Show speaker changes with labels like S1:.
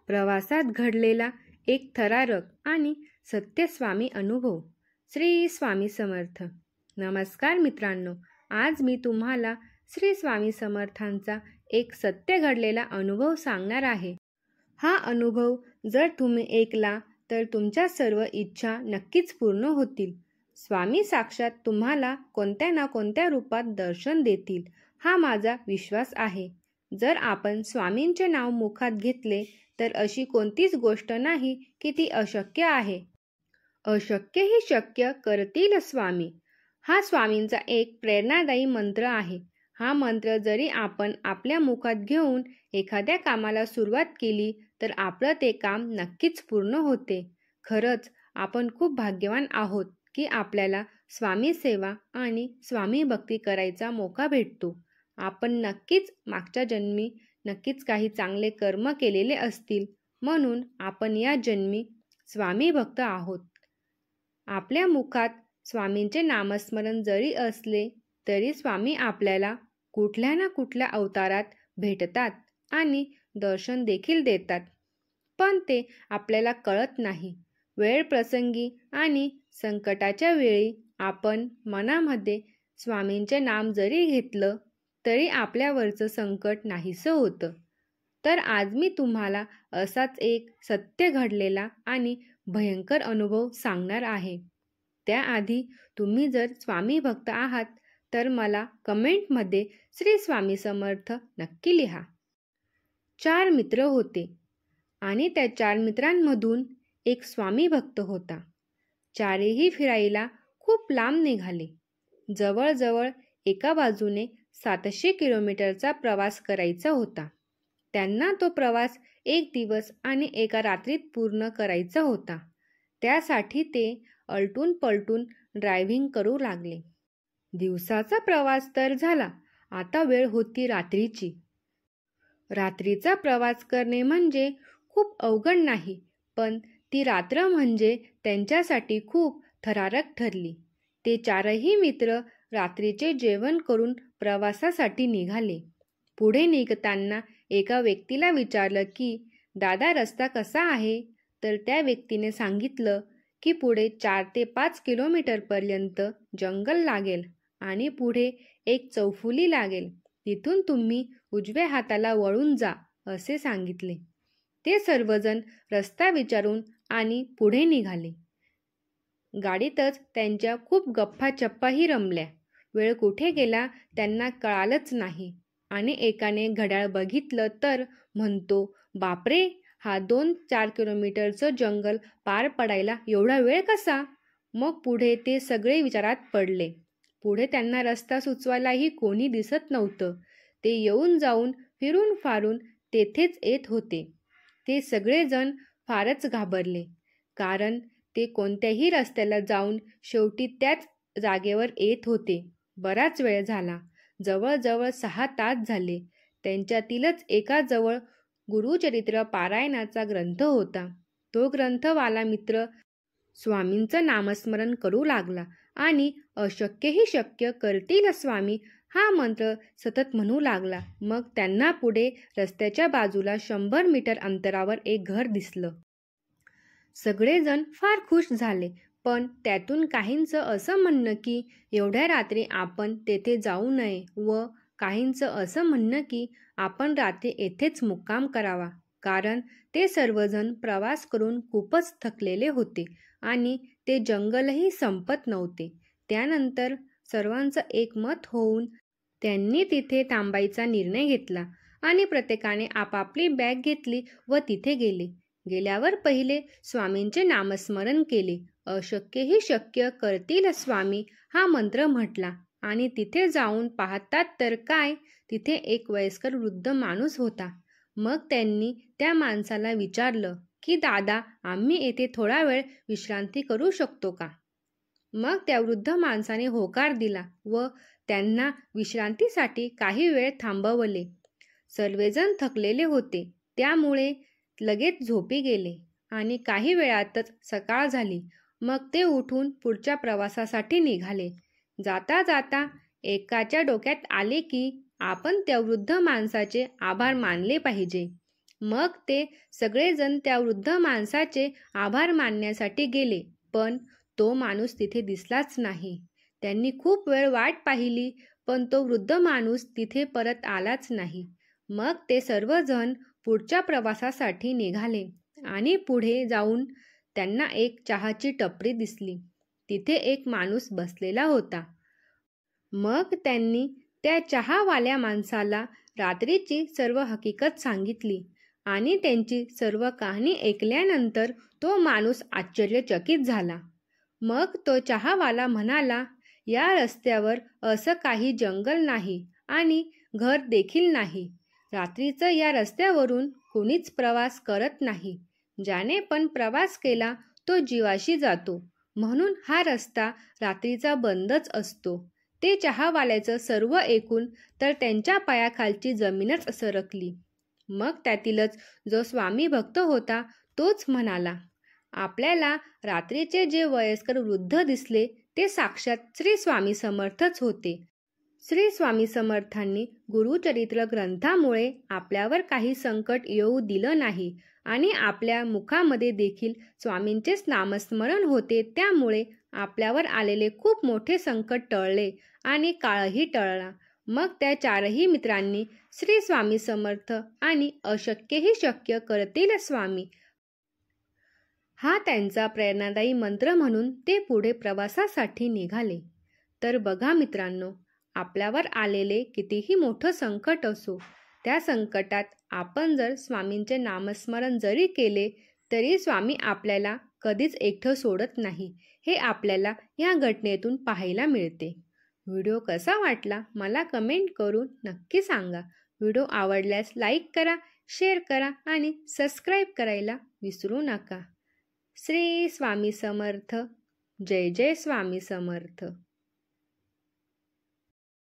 S1: प्रवासात घडलेला एक थरारक आणि सत्यस्वामी अनुभव. श्री स्वामी समर्थ. नमस्कार मित्रांनो, आज मी तुम्हाला श्री स्वामी समर्थांचा एक सत्य घडलेला अनुभव सांगणार आहे. हा अनुभव जर तुम्ही ऐकला तर तुमच्या सर्व इच्छा नक्कीच पूर्ण होतील. स्वामी साक्षात तुम्हाला कोणत्या ना कोणत्या रूपात दर्शन देतील, हा माझा विश्वास आहे. जर आपण स्वामींचे नाव मुखात घेतले तर अशी कोणतीच गोष्ट नाही की ती अशक्य आहे. अशक्य ही शक्य करतील स्वामी, हा स्वामींचा एक प्रेरणादायी मंत्र आहे. हा मंत्र जरी आपण आपल्या मुखात घेऊन एखाद्या कामाला सुरुवात केली तर आपलं ते काम नक्कीच पूर्ण होते. खरंच आपण खूप भाग्यवान आहोत की आपल्याला स्वामी सेवा आणि स्वामी भक्ती करायचा मौका भेटतो. आपण नक्कीच मागच्या जन्मी नक्कीच काही चांगले कर्म केलेले असतील, म्हणून आपण या जन्मी स्वामी भक्त आहोत. आपल्या मुखात स्वामींचे नामस्मरण जरी असले तरी स्वामी आपल्याला कुठल्या ना कुठल्या अवतारात भेटतात आणि दर्शन देखील देतात, पण ते आपल्याला कळत नाही. वेळ प्रसंगी आणि संकटाच्या वेळी आपण मनामध्ये स्वामींचे नाम जरी घेतलं तरी आपल्यावरचं संकट नाहीसं होतं. तर आज मी तुम्हाला असाच एक सत्य घडलेला आणि भयंकर अनुभव सांगणार आहे. त्याआधी तुम्ही जर स्वामी भक्त आहात तर मला कमेंटमध्ये श्री स्वामी समर्थ नक्की लिहा. 4 मित्र होते आणि त्या 4 मित्रांमधून एक स्वामी भक्त होता. चारही फिरायला खूप लांब निघाले. जवळजवळ एका बाजूने 700 किलोमीटरचा प्रवास करायचा होता. त्यांना तो प्रवास 1 दिवस आणि एका रात्रीत पूर्ण करायचा होता. त्यासाठी ते अलटून पलटून ड्रायव्हिंग करू लागले. दिवसाचा प्रवास तर झाला, आता वेळ होती रात्रीची. रात्रीचा प्रवास करणे म्हणजे खूप अवघड नाही, पण ती रात्र म्हणजे त्यांच्यासाठी खूप थरारक ठरली. ते 4ही मित्र रात्रीचे जेवण करून प्रवासासाठी निघाले. पुढे निघताना एका व्यक्तीला विचारलं की दादा रस्ता कसा आहे, तर त्या व्यक्तीने सांगितलं की पुढे 4 ते 5 किलोमीटरपर्यंत जंगल लागेल आणि पुढे एक चौफुली लागेल, तिथून तुम्ही उजव्या हाताला वळून जा असे सांगितले. ते सर्वजण रस्ता विचारून आणि पुढे निघाले. गाडीतच त्यांच्या खूप गप्पा-चप्पाही रमल्या. वेळ कुठे गेला त्यांना कळालंच नाही आणि एकाने घड्याळ बघितलं तर म्हणतो, बापरे, हा 2-4 किलोमीटरचं जंगल पार पडायला एवढा वेळ कसा? मग पुढे ते सगळे विचारात पडले. पुढे त्यांना रस्ता सुचवायलाही कोणी दिसत नव्हतं. ते येऊन जाऊन फिरून फारून तेथेच येत होते. ते सगळेजण फारच घाबरले, कारण ते कोणत्याही रस्त्याला जाऊन शेवटी त्याच जागेवर येत होते. बराच वेळ झाला, जवळजवळ 6 तास झाले. त्यांच्यातीलच एकाजवळ गुरुचरित्र पारायणाचा ग्रंथ होता. तो ग्रंथवाला मित्र स्वामींचं नामस्मरण करू लागला आणि अशक्य ही शक्य करतील स्वामी हा मंत्र सतत म्हणू लागला. मग त्यांना पुढे रस्त्याच्या बाजूला 100 मीटर अंतरावर एक घर दिसलं. सगळेजण फार खुश झाले, पण त्यातून काहींचं असं म्हणणं की एवढ्या रात्री आपण तेथे जाऊ नये व काहींचं असं म्हणणं की आपण रात्री येथेच मुक्काम करावा, कारण ते सर्वजण प्रवास करून खूपच थकलेले होते आणि ते जंगलही संपत नव्हते. त्यानंतर सर्वांचं एकमत होऊन त्यांनी तिथे थांबायचा निर्णय घेतला आणि प्रत्येकाने आपापली बॅग घेतली व तिथे गेले. गेल्यावर पहिले स्वामींचे नामस्मरण केले. अशक्य ही शक्य करतील स्वामी हा मंत्र म्हटला आणि तिथे जाऊन पाहतात तर काय, तिथे एक वयस्कर वृद्ध माणूस होता. मग त्यांनी त्या माणसाला विचारलं की दादा, आम्ही येथे थोडा वेळ विश्रांती करू शकतो का? मग त्या वृद्ध माणसाने होकार दिला व त्यांना विश्रांतीसाठी काही वेळ थांबवले. सर्वजण थकलेले होते, त्यामुळे लगेच झोपी गेले आणि काही वेळातच सकाळ झाली. मग ते उठून पुढच्या प्रवासासाठी निघाले. जाता जाता एकाच्या डोक्यात आले की आपण त्या वृद्ध माणसाचे आभार मानले पाहिजे. मग ते सगळेजण त्या वृद्ध माणसाचे आभार मानण्यासाठी गेले, पण तो माणूस तिथे दिसलाच नाही. त्यांनी खूप वेळ वाट पाहिली, पण तो वृद्ध माणूस तिथे परत आलाच नाही. मग ते सर्वजण पुढच्या प्रवासासाठी निघाले आणि पुढे जाऊन त्यांना एक चहाची टपरी दिसली. तिथे एक माणूस बसलेला होता. मग त्यांनी त्या चहावाल्या माणसाला रात्रीची सर्व हकीकत सांगितली आणि त्यांची सर्व कहाणी ऐकल्यानंतर तो माणूस आश्चर्यचकित झाला. मग तो चहावाला म्हणाला, या रस्त्यावर असं काही जंगल नाही आणि घर देखील नाही. रात्रीचं या रस्त्यावरून कोणीच प्रवास करत नाही. ज्याने पण प्रवास केला तो जीवाशी जातो, म्हणून हा रस्ता रात्रीचा बंदच असतो. ते चहावाल्याचं सर्व ऐकून तर त्यांच्या पायाखालची जमीनच सरकली. मग त्यातीलच जो स्वामी भक्त होता तोच म्हणाला, आपल्याला रात्रीचे जे वयस्कर वृद्ध दिसले ते साक्षात श्री स्वामी समर्थच होते. श्री स्वामी समर्थांनी गुरुचरित्र ग्रंथामुळे आपल्यावर काही संकट येऊ दिलं नाही आणि आपल्या मुखामध्ये देखील स्वामींचेच नामस्मरण होते. त्यामुळे आपल्यावर आलेले खूप मोठे संकट टळले आणि काळही टळला. मग त्या चारही मित्रांनी श्री स्वामी समर्थ आणि अशक्यही शक्य करतील स्वामी हा त्यांचा प्रेरणादायी मंत्र म्हणून ते पुढे प्रवासासाठी निघाले. तर बघा मित्रांनो, आपल्यावर आलेले कितीही मोठं संकट असो, त्या संकटात आपण जर स्वामींचे नामस्मरण जरी केले तरी स्वामी आपल्याला कधीच एकटं सोडत नाही. हे आपल्याला या घटनेतून पाहायला मिळते. व्हिडिओ कसा वाटला मला कमेंट करून नक्की सांगा. व्हिडिओ आवडल्यास लाईक करा, शेअर करा आणि सबस्क्राईब करायला विसरू नका. श्री स्वामी समर्थ. जय जय स्वामी समर्थ.